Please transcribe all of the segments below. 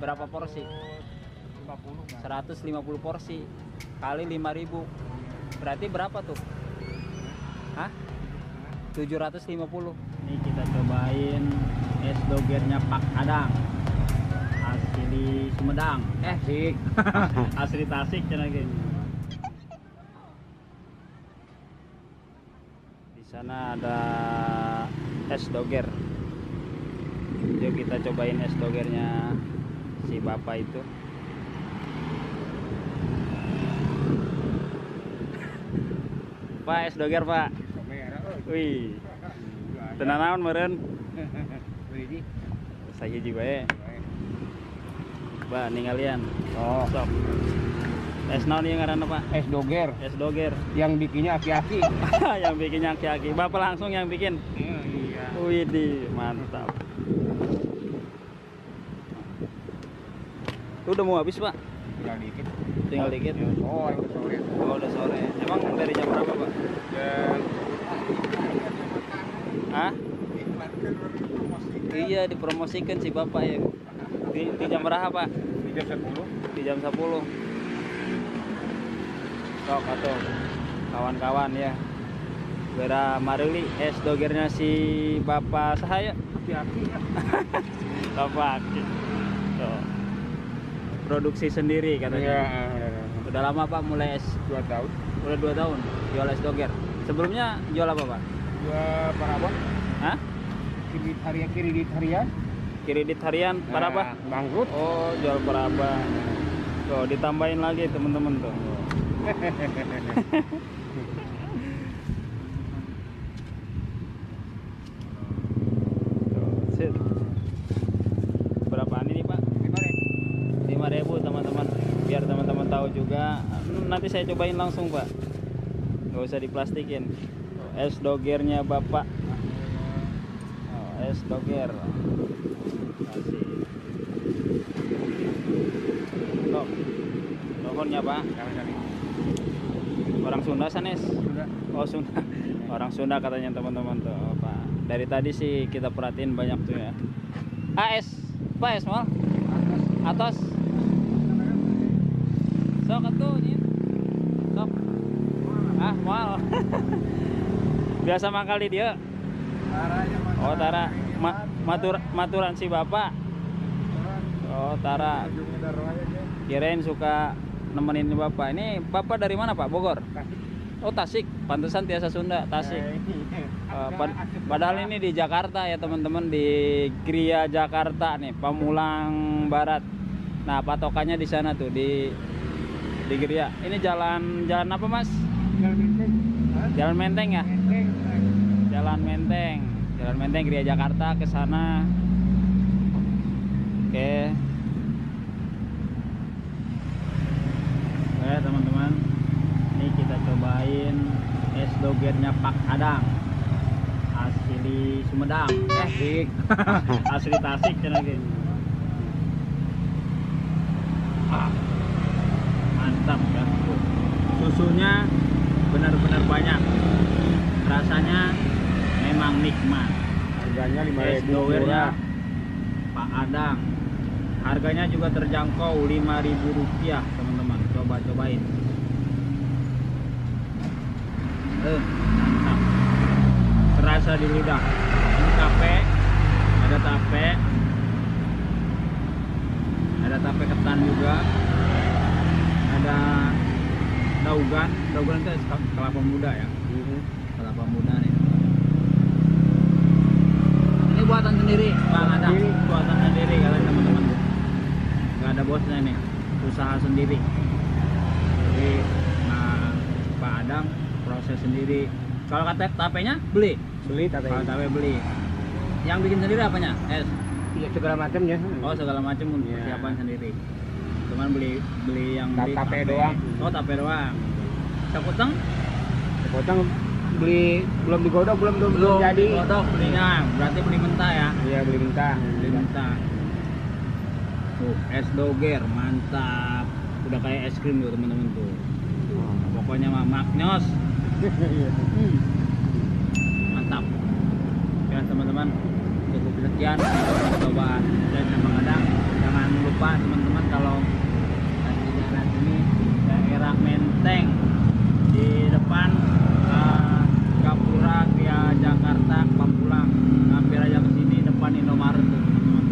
berapa porsi? 150 porsi kali 5.000 berarti berapa tuh? Hah? 750. Ini kita cobain es dogernya Pak Adang asli Sumedang. Asik. Asli Tasik lagi. Di sana ada es doger. Yuk kita cobain es dogernya si bapak itu. Pak, es doger Pak. Wih, tenang naon meren. Saya hiji bae. Pak, ningalian. Oh, Sok. Es naon yang ngaranna Pak? es doger. Es doger. Yang bikinnya aki-aki. Yang bikinnya aki-aki. Bapak langsung yang bikin. Iya. Wih, mantap. Itu udah mau habis Pak? Tinggal dikit. Tinggal dikit. Oh, itu sore. Oh, udah sore. Emang dari jam berapa Pak? Hah? Iya, dipromosikan si bapak ya. Di jam berapa Pak? Di jam 10. Di jam 10. Sok atuh kawan-kawan ya. Bera marili es dogernya si bapak saya. Aki-aki ya. Bapak. Tuh. Produksi sendiri katanya. Iya. Udah lama Pak mulai es? 2 tahun. Udah 2 tahun jual es doger. Sebelumnya jual apa Pak? Jual parabon. Hah? Kredit harian. Kredit harian parabah? Bangkrut. Oh, jual parabah. Tuh, ditambahin lagi teman-teman tuh. Tuh, sit. Berapaan ini Pak? 5.000 teman-teman. Biar teman-teman tahu juga. Nanti saya cobain langsung Pak. Nggak usah diplastikin. Es dogernya Bapak. Oh, es doger. Kasih. Sok. Nuhunnya Pak. Orang Sunda sanes. Sudah. Oh Sunda. Orang Sunda katanya teman-teman tuh Pak. Dari tadi sih kita perhatiin banyak tuh ya. Es. Pak es mal. Atas. Sok atuh nih. Sok. Ah, mal. Biasa mangkal di dia. Oh, tara maturan si bapak. Oh, tara. Kirain suka nemenin bapak. Ini bapak dari mana Pak? Bogor. Oh, Tasik. Pantesan tiasa Sunda, Tasik. Padahal ini di Jakarta ya teman-teman, di Gria Jakarta nih, Pamulang Barat. Nah, patokannya di sana tuh di Gria. Ini jalan apa Mas? Jalan Menteng ya? Jalan Menteng Gria Jakarta ke sana. Oke. Oke teman-teman, ini kita cobain es dogernya Pak Adang asli Sumedang. Asik. Asli Tasik lagi. Mantap ya. Susunya benar-benar banyak. Rasanya memang nikmat. Harganya 5.000. Es dogernya Pak Adang. Harganya juga terjangkau, Rp5.000 teman-teman. Cobain. Mantap. Terasa di lidah. Ini tape, ada tape ketan juga, ada daugan itu kelapa muda ya. Kelapa muda nih. Ini buatan sendiri Bang Adang. Buatan sendiri kalian teman-teman. Nggak ada bosnya nih, usaha sendiri. Jadi Pak Adang proses sendiri. Kalau kata tapenya beli tape. Kalau tape beli. Yang bikin sendiri apanya? Es. Iya, segala macamnya. Oh, segala macam persiapan sendiri. Cuman beli yang beli tape doang. Oh, tape doang. Sekuteng? Potong beli belum digodok, belum jadi. Digodok belinya. Berarti beli mentah ya? Iya, beli mentah. Tuh, es doger mantap. Udah kayak es krim tuh teman-teman tuh. Pokoknya mah maknyos. Mantap. Ya teman-teman, cukup sekian percobaan dan Bang Adang. Jangan lupa lupa teman-teman, kalau nanti jalan ini daerah Menteng di depan Gapura via Jakarta Pamulang, hampir aja ke sini depan Indomaret tuh teman-teman.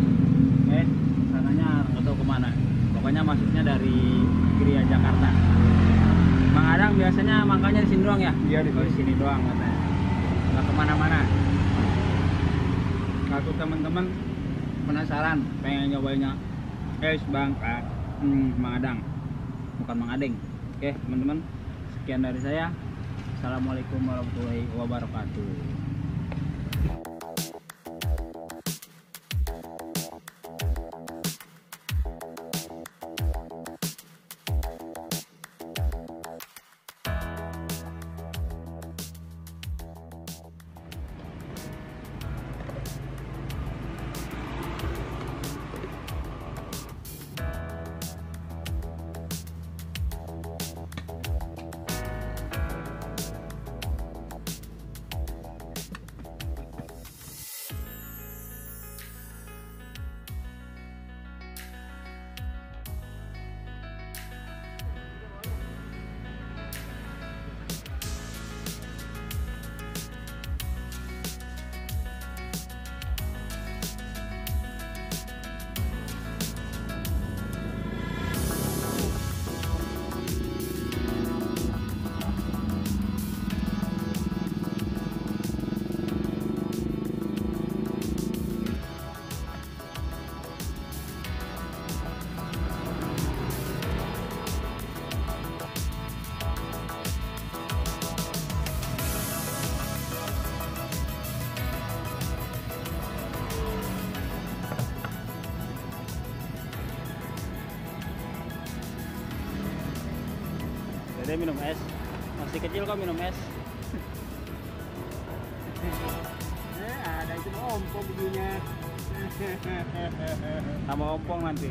Sananya nggak tahu kemana, pokoknya masuknya dari Gria Jakarta. Bang Adang biasanya makanya di sini doang ya? Iya, di sini doang katanya, nggak kemana-mana. Kalau teman-teman penasaran pengen nyobainnya Bang Bang Adang, bukan Bang Adeng. Oke teman-teman, sekian dari saya. Assalamualaikum warahmatullahi wabarakatuh. Dede minum es, masih kecil kok minum es. Ada itu ompong begini. Sama ompong nanti.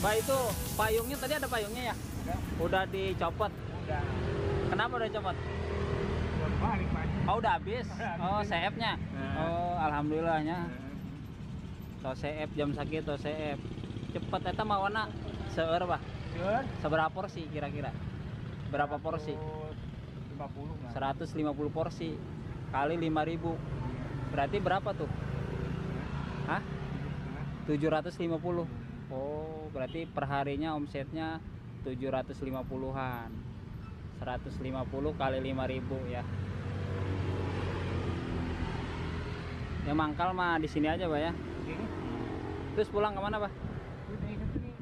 Pak, itu payungnya tadi ada payungnya ya? Ada. Udah dicopot? Udah. Kenapa udah copot? Baru balik, Pak. Oh udah habis? Oh CF-nya? Oh alhamdulillahnya. So CF jam sakit to CF. Cepet eta mah warna seueur Pak. Seueur. Seberapa porsi kira-kira? Berapa porsi? 50 lah. 150 porsi kali 5.000. Berarti berapa tuh? Hah? 750. Oh, berarti perharinya omsetnya 750-an. 150 kali 5.000 ya. Ya mangkal mah di sini aja, Pak ya. Ini. Terus pulang kemana, Pak? Ini ke sini.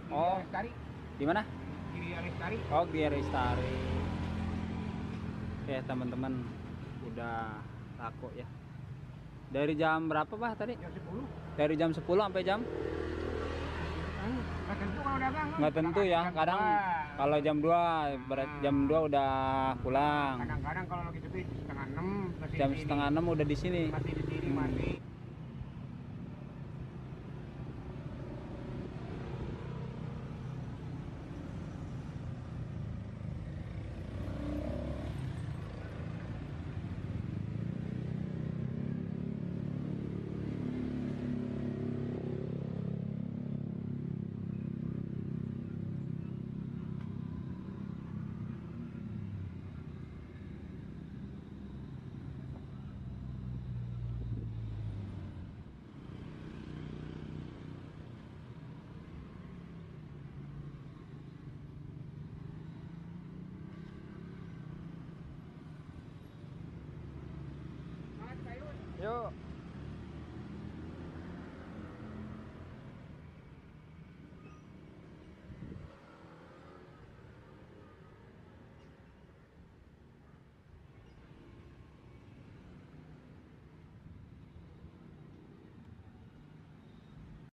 Oh. Lestari. Di mana? Gria Lestari. Oh, Gria Lestari. Ya, teman-teman, udah laku ya. Dari jam berapa, Pak, tadi? Jam 10. Dari jam 10 sampai jam? Nggak tentu kalau dagang. Nggak tentu ya, kadang kalau jam 2 jam 2 udah pulang. Kadang-kadang kalau lagi sepi setengah 6 masih Jam di sini. setengah 6 udah di sini. Masih di sini, masih.